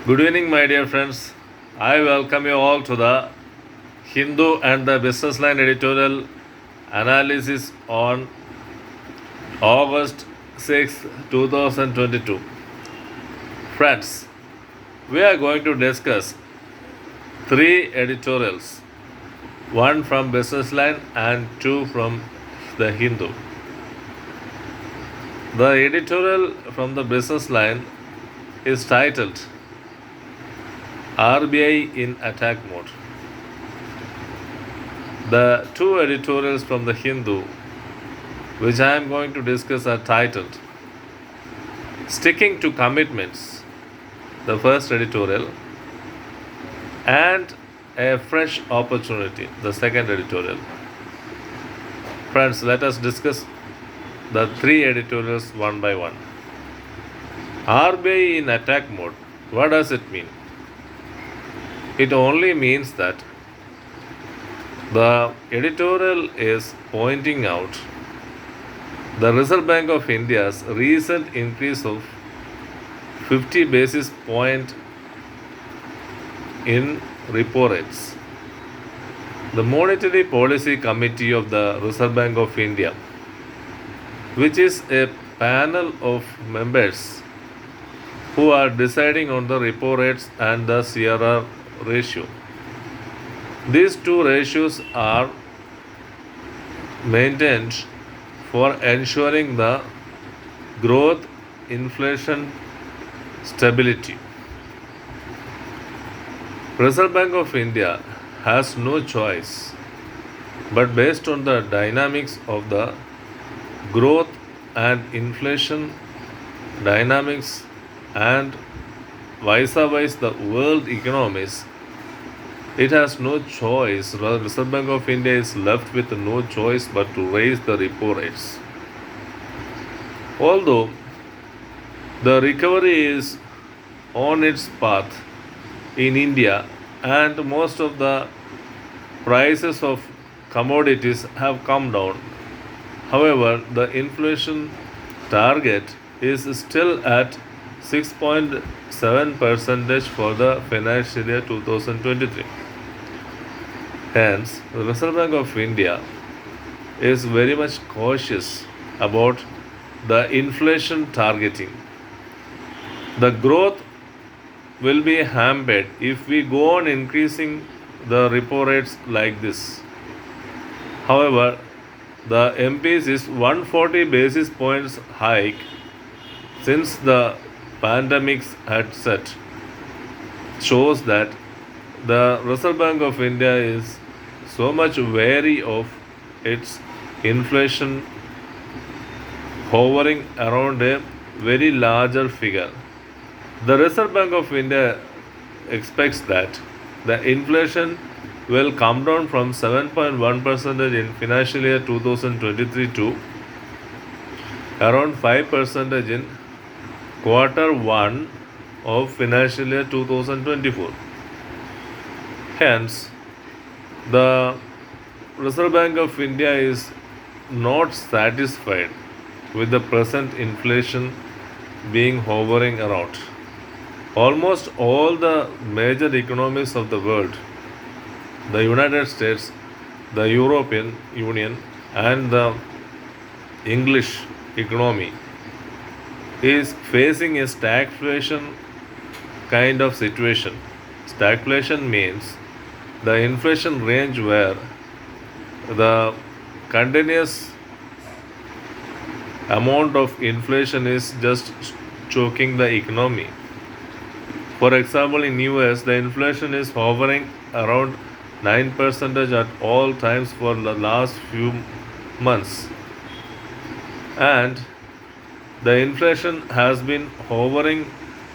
Good evening, my dear friends. I welcome you all to the Hindu and the Businessline editorial analysis on August 6, 2022. Friends, we are going to discuss three editorials, one from Businessline and two from the Hindu. The editorial from the Businessline is titled RBI in attack mode. The two editorials from the Hindu, which I am going to discuss, are titled Sticking to Commitments, the first editorial, and A Fresh Opportunity, the second editorial. Friends, let us discuss the three editorials one by one. RBI in attack mode, what does it mean? It only means that the editorial is pointing out the Reserve Bank of India's recent increase of 50 basis point in repo rates. The Monetary Policy Committee of the Reserve Bank of India, which is a panel of members who are deciding on the repo rates and the CRR ratio. These two ratios are maintained for ensuring the growth, inflation, stability. Reserve Bank of India has no choice but based on the dynamics of the growth and inflation dynamics and vice versa the world economies, it has no choice. The Reserve Bank of India is left with no choice but to raise the repo rates. Although the recovery is on its path in India and most of the prices of commodities have come down, however, the inflation target is still at 6.7% for the financial year 2023. Hence, the Reserve Bank of India is very much cautious about the inflation targeting. The growth will be hampered if we go on increasing the repo rates like this. However, the MPs is 140 basis points hike since the pandemics had set shows that the Reserve Bank of India is so much wary of its inflation hovering around a very larger figure. The Reserve Bank of India expects that the inflation will come down from 7.1% in financial year 2023 to around 5% in quarter 1 of financial year 2024. Hence, the Reserve Bank of India is not satisfied with the present inflation being hovering around. Almost all the major economies of the world, the United States, the European Union, and the English economy, is facing a stagflation kind of situation. Stagflation means the inflation range where the continuous amount of inflation is just choking the economy. For example, in US, the inflation is hovering around 9% at all times for the last few months. And the inflation has been hovering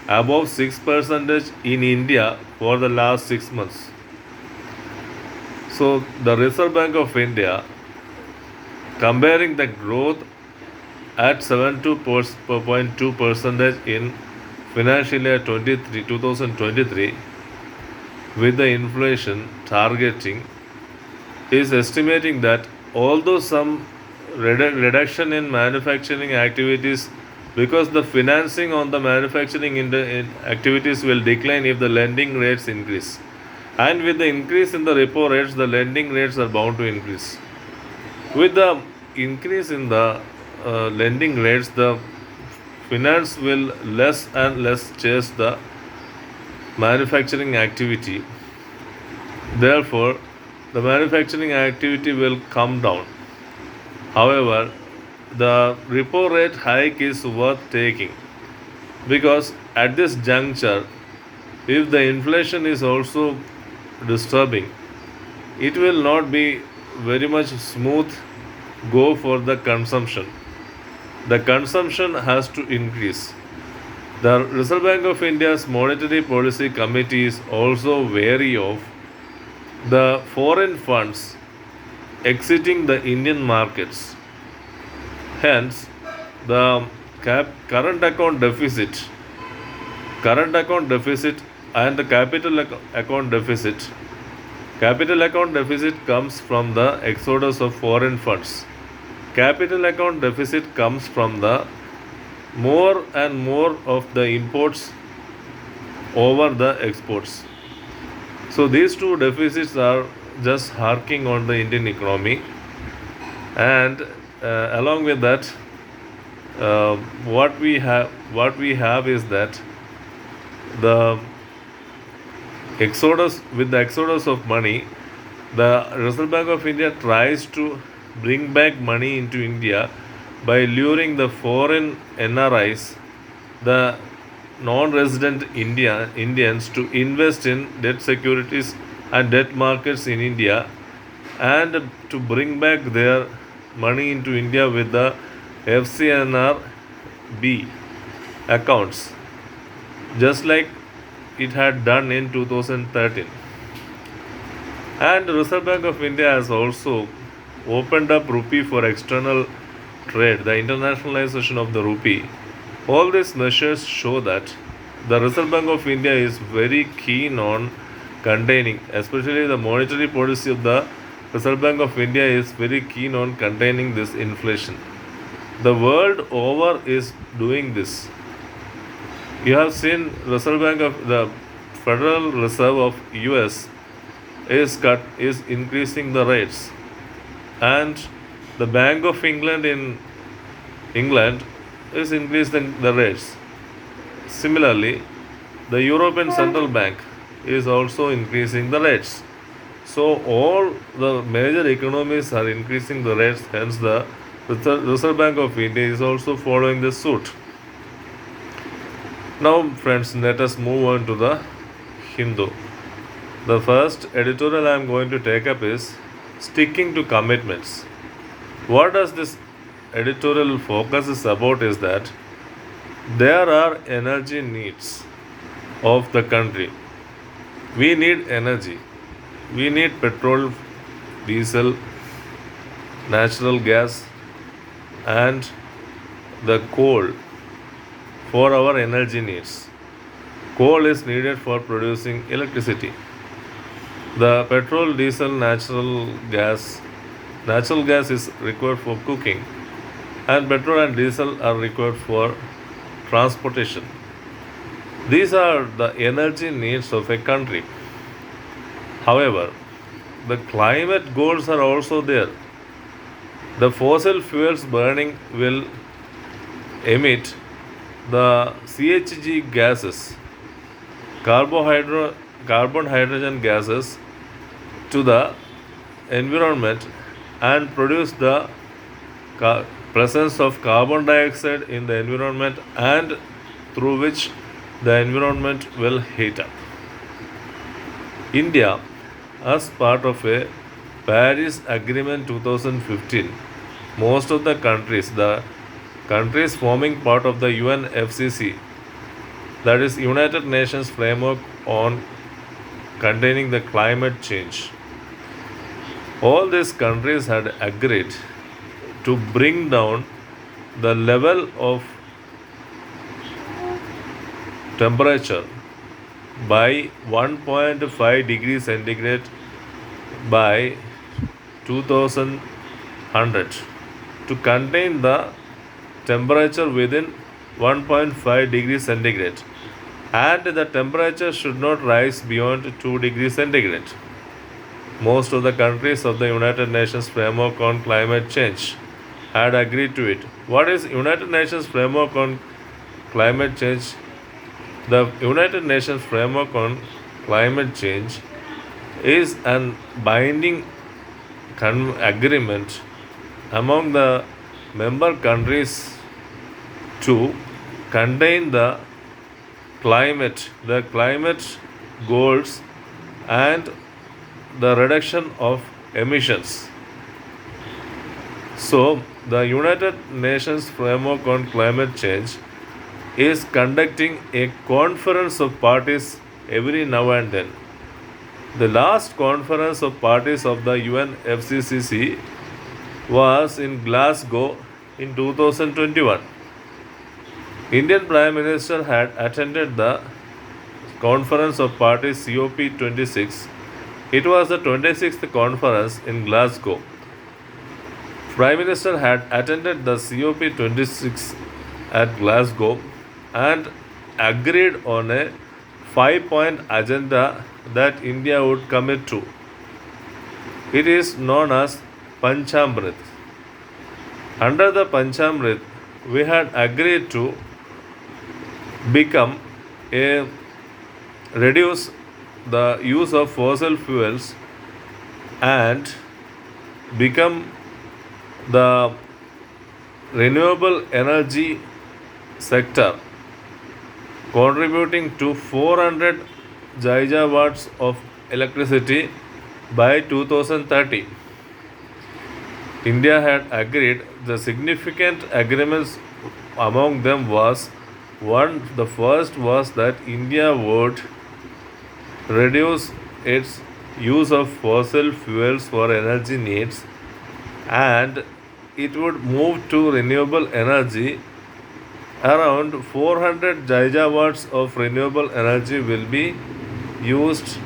above 6% in India for the last 6 months. So, the Reserve Bank of India, comparing the growth at 72.2% in financial year 2023 with the inflation targeting, is estimating that although some reduction in manufacturing activities because the financing on the manufacturing activities will decline if the lending rates increase. And with the increase in the repo rates, the lending rates are bound to increase. With the increase in the lending rates, the finance will less and less chase the manufacturing activity. Therefore, the manufacturing activity will come down. However, the repo rate hike is worth taking because at this juncture, if the inflation is also disturbing, it will not be very much smooth go for the consumption. The consumption has to increase. The Reserve Bank of India's Monetary Policy Committee is also wary of the foreign funds exiting the Indian markets. Hence, the current account deficit and the capital account deficit comes from the exodus of foreign funds. Capital account deficit comes from the more and more of the imports over the exports. So these two deficits are just harking on the Indian economy, and along with that, what we have is that the exodus of money, the Reserve Bank of India tries to bring back money into India by luring the foreign NRIs, the non-resident Indians, to invest in debt securities and debt markets in India, and to bring back their money into India with the FCNR B accounts, just like it had done in 2013. And Reserve Bank of India has also opened up rupee for external trade, the internationalization of the rupee. All these measures show that the Reserve Bank of India is very keen on containing, especially the monetary policy of the Reserve Bank of India is very keen on containing this inflation. The world over is doing this. You have seen the Federal Reserve of US is increasing the rates, and the Bank of England in England is increasing the rates. Similarly, the European Central Bank is also increasing the rates. So all the major economies are increasing the rates, hence the Reserve Bank of India is also following the suit. Now friends, let us move on to the Hindu. The first editorial I am going to take up is sticking to commitments. What does this editorial focuses about is that there are energy needs of the country. We need energy. We need petrol, diesel, natural gas, and the coal for our energy needs. Coal is needed for producing electricity. The petrol, diesel, natural gas is required for cooking, and petrol and diesel are required for transportation. These are the energy needs of a country. However, the climate goals are also there. The fossil fuels burning will emit the CHG gases, carbon hydrogen gases, to the environment and produce the presence of carbon dioxide in the environment, and through which the environment will heat up. India, as part of a Paris Agreement 2015, most of the countries forming part of the UNFCCC, that is United Nations Framework on containing the climate change, all these countries had agreed to bring down the level of temperature by 1.5 degrees centigrade by 2100 to contain the temperature within 1.5 degrees centigrade, and the temperature should not rise beyond 2 degrees centigrade. Most of the countries of the United Nations framework on climate change had agreed to it. What is United Nations framework on climate change? The United Nations framework on climate change is an binding agreement among the member countries to contain the climate goals and the reduction of emissions. So, the United Nations framework on climate change is conducting a conference of parties every now and then. The last conference of parties of the UNFCCC was in Glasgow in 2021. Indian Prime Minister had attended the Conference of Parties COP26. It was the 26th conference in Glasgow. Prime Minister had attended the COP26 at Glasgow and agreed on a 5-point agenda that India would commit to. It is known as Panchamrit. Under the Panchamrit, we had agreed to reduce the use of fossil fuels and become the renewable energy sector, contributing to 400 gigawatts of electricity by 2030. India had agreed. The significant agreements among them was the first was that India would reduce its use of fossil fuels for energy needs, and it would move to renewable energy. Around 400 gigawatts of renewable energy will be used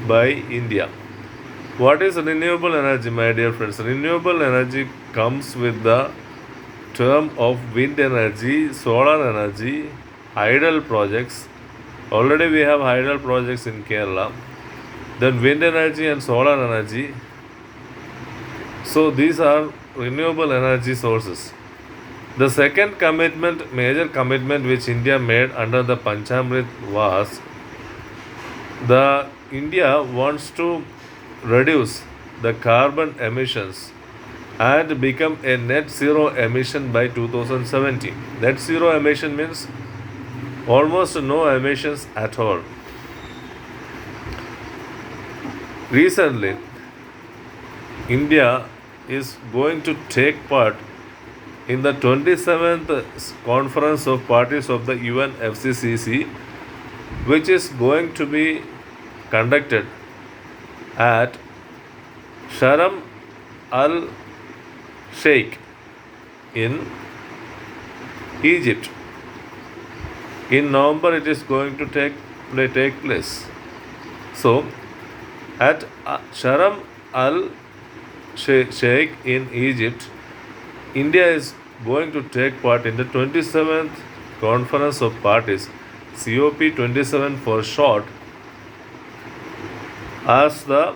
by India. What is renewable energy, my dear friends? Renewable energy comes with the term of wind energy, solar energy, hydel projects. Already we have hydel projects in Kerala. Then wind energy and solar energy. So these are renewable energy sources. The second major commitment which India made under the Panchamrit was the India wants to reduce the carbon emissions and become a net zero emission by 2017. Net zero emission means almost no emissions at all. Recently, India is going to take part in the 27th Conference of Parties of the UNFCCC, which is going to be conducted at Sharm el Sheikh in Egypt. In November, it is going to take place. So, at Sharm el Sheikh in Egypt, India is going to take part in the 27th Conference of Parties, COP27 for short, as the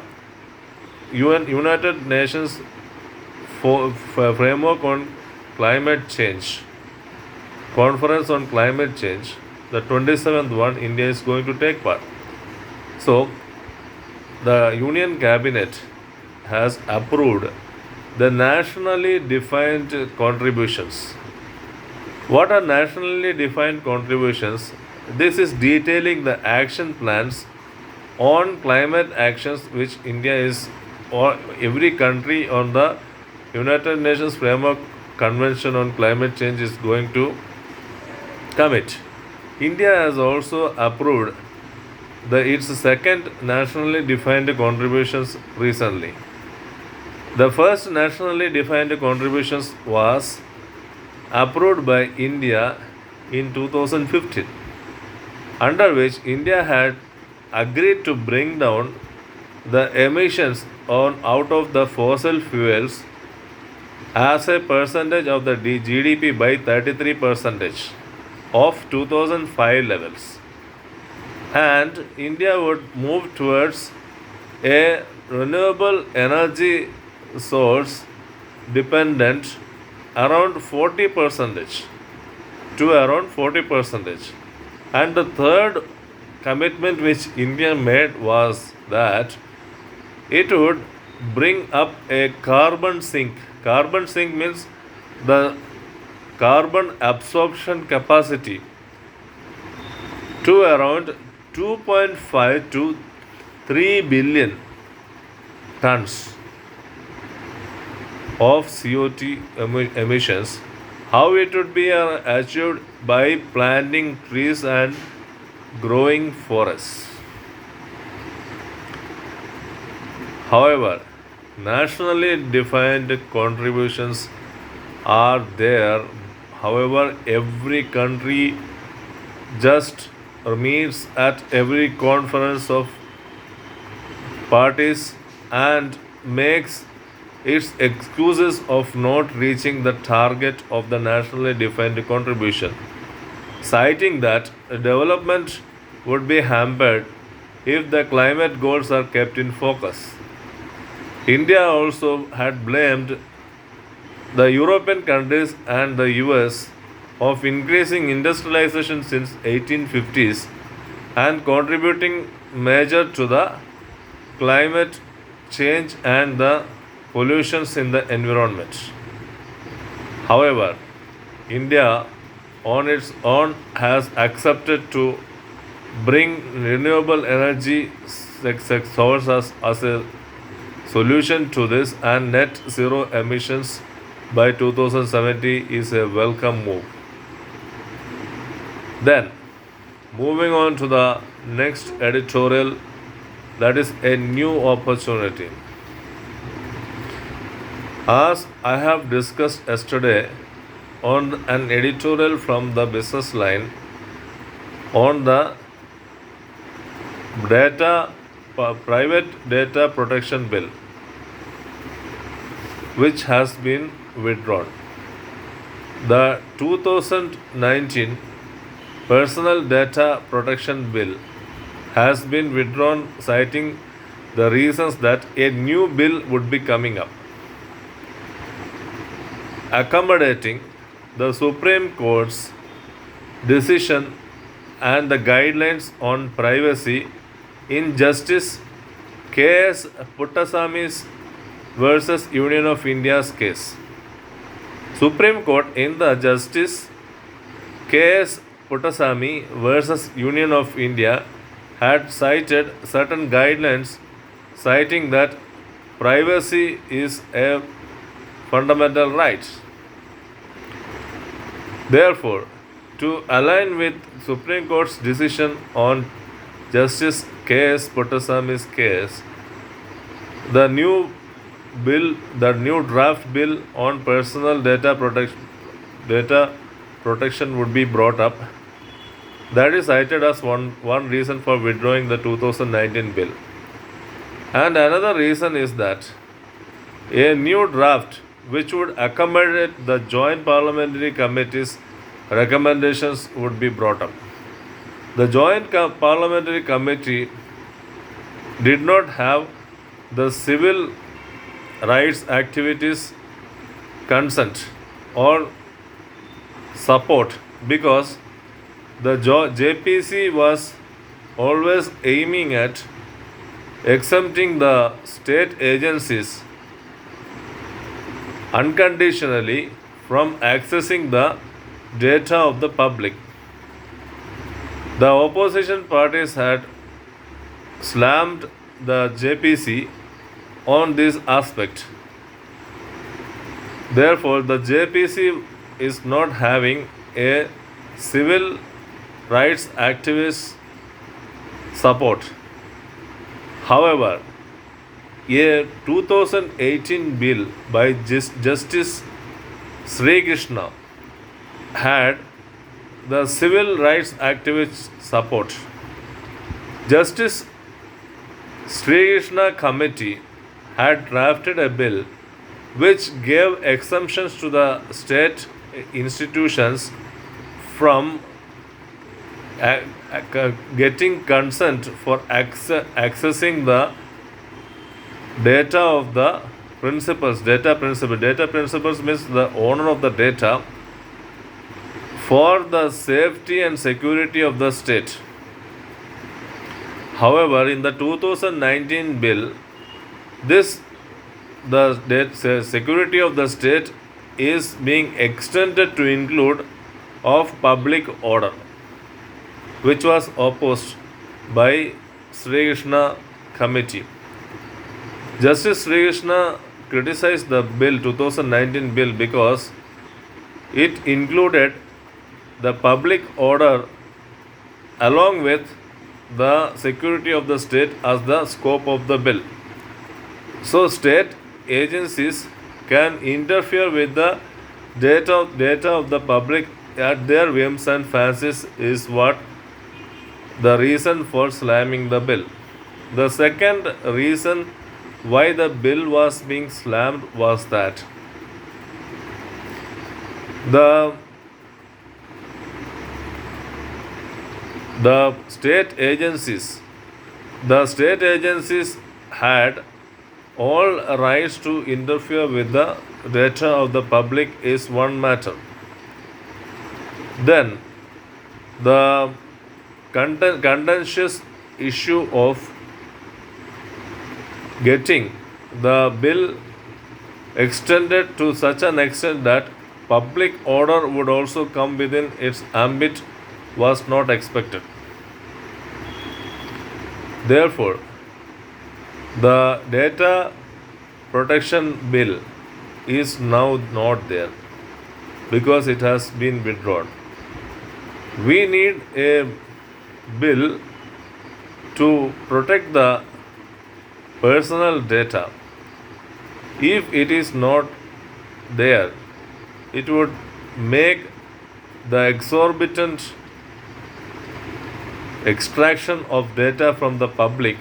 United Nations framework on climate change, conference on climate change, the 27th one, India is going to take part. So, the Union Cabinet has approved the nationally defined contributions. What are nationally defined contributions? This is detailing the action plans on climate actions which India is, or every country on the United Nations Framework Convention on Climate Change is going to commit. India has also approved its second nationally defined contributions recently. The first nationally defined contributions was approved by India in 2015, under which India had agreed to bring down the emissions out of the fossil fuels as a percentage of the GDP by 33%. of 2005 levels, and India would move towards a renewable energy source dependent around 40 percentage to around 40 percentage. And the third commitment which India made was that it would bring up a carbon sink. Carbon sink means the carbon absorption capacity to around 2.5 to 3 billion tons of CO2 emissions. How it would be achieved? By planting trees and growing forests. However, nationally defined contributions are there. However, every country just meets at every conference of parties and makes its excuses of not reaching the target of the nationally defined contribution, citing that development would be hampered if the climate goals are kept in focus. India also had blamed the European countries and the US of increasing industrialization since 1850s and contributing major to the climate change and the pollutions in the environment. However, India on its own has accepted to bring renewable energy sources as a solution to this, and net zero emissions by 2070 is a welcome move. Then, moving on to the next editorial, that is a new opportunity. As I have discussed yesterday on an editorial from the Businessline on the private data protection bill, which has been withdrawn. The 2019 personal data protection bill has been withdrawn, citing the reasons that a new bill would be coming up, accommodating the Supreme Court's decision and the guidelines on privacy in Justice K.S. Puttasami's versus Union of India's case. Supreme Court in the Justice K.S. Puttasami versus Union of India had cited certain guidelines, citing that privacy is a fundamental right. Therefore, to align with Supreme Court's decision on Justice K.S. Puttasami's case, the new draft bill on personal data protection would be brought up. That is cited as one reason for withdrawing the 2019 bill. And another reason is that a new draft which would accommodate the Joint Parliamentary Committee's recommendations would be brought up. The Joint Parliamentary Committee did not have the civil rights activities consent or support, because the JPC was always aiming at exempting the state agencies unconditionally from accessing the data of the public. The opposition parties had slammed the JPC on this aspect. Therefore, the JPC is not having a civil rights activist support. However, a 2018 bill by Justice Sri Krishna had the civil rights activist support. Justice Sri Krishna Committee had drafted a bill which gave exemptions to the state institutions from getting consent for accessing the data of the principals. Data principals means the owner of the data for the safety and security of the state. However, in the 2019 bill, this the security of the state is being extended to include of public order, which was opposed by Sri Krishna committee. Justice Sri Krishna criticized the bill 2019 bill because it included the public order along with the security of the state as the scope of the bill. So state agencies can interfere with the data of the public at their whims and fancies is what the reason for slamming the bill. The second reason why the bill was being slammed was that the state agencies had all rights to interfere with the data of the public is one matter. Then the contentious issue of getting the bill extended to such an extent that public order would also come within its ambit was not expected. Therefore, the data protection bill is now not there because it has been withdrawn. We need a bill to protect the personal data. If it is not there, it would make the exorbitant extraction of data from the public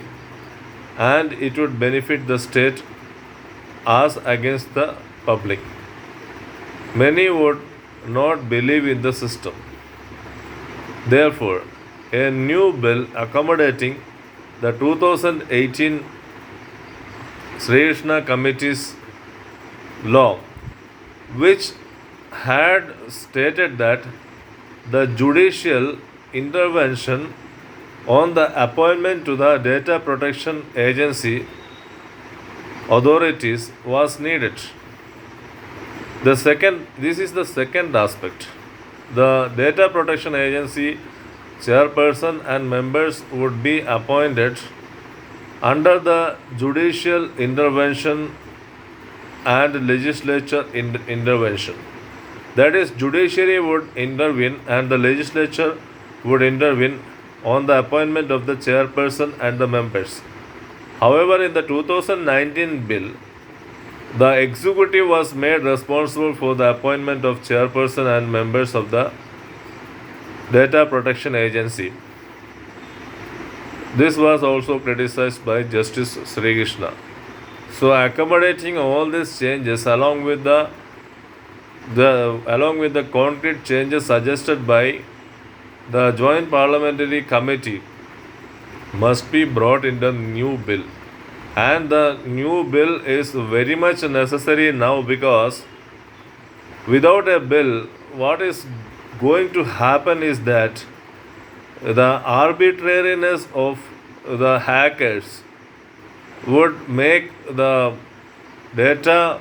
and it would benefit the state as against the public. Many would not believe in the system. Therefore, a new bill accommodating the 2018 Sri Krishna Committee's law, which had stated that the judicial intervention on the appointment to the data protection agency authorities was needed. This is the second aspect. The data protection agency chairperson and members would be appointed under the judicial intervention and legislature intervention. That is, judiciary would intervene and the legislature would intervene on the appointment of the chairperson and the members. However, in the 2019 bill, the executive was made responsible for the appointment of chairperson and members of the data protection agency. This was also criticized by Justice Sri Krishna. So, accommodating all these changes along with the concrete changes suggested by the Joint Parliamentary Committee must be brought in the new bill. And the new bill is very much necessary now because without a bill, what is going to happen is that the arbitrariness of the hackers would make the data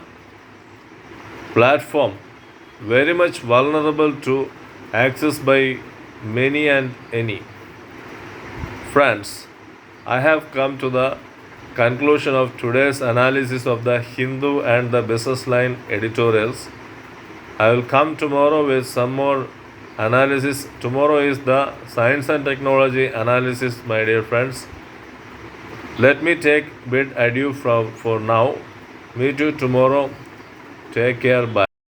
platform very much vulnerable to access by many and any. Friends, I have come to the conclusion of today's analysis of the Hindu and the Businessline editorials. I will come tomorrow with some more analysis. Tomorrow is the science and technology analysis, my dear friends. Let me take bid adieu for now. Meet you tomorrow. Take care. Bye.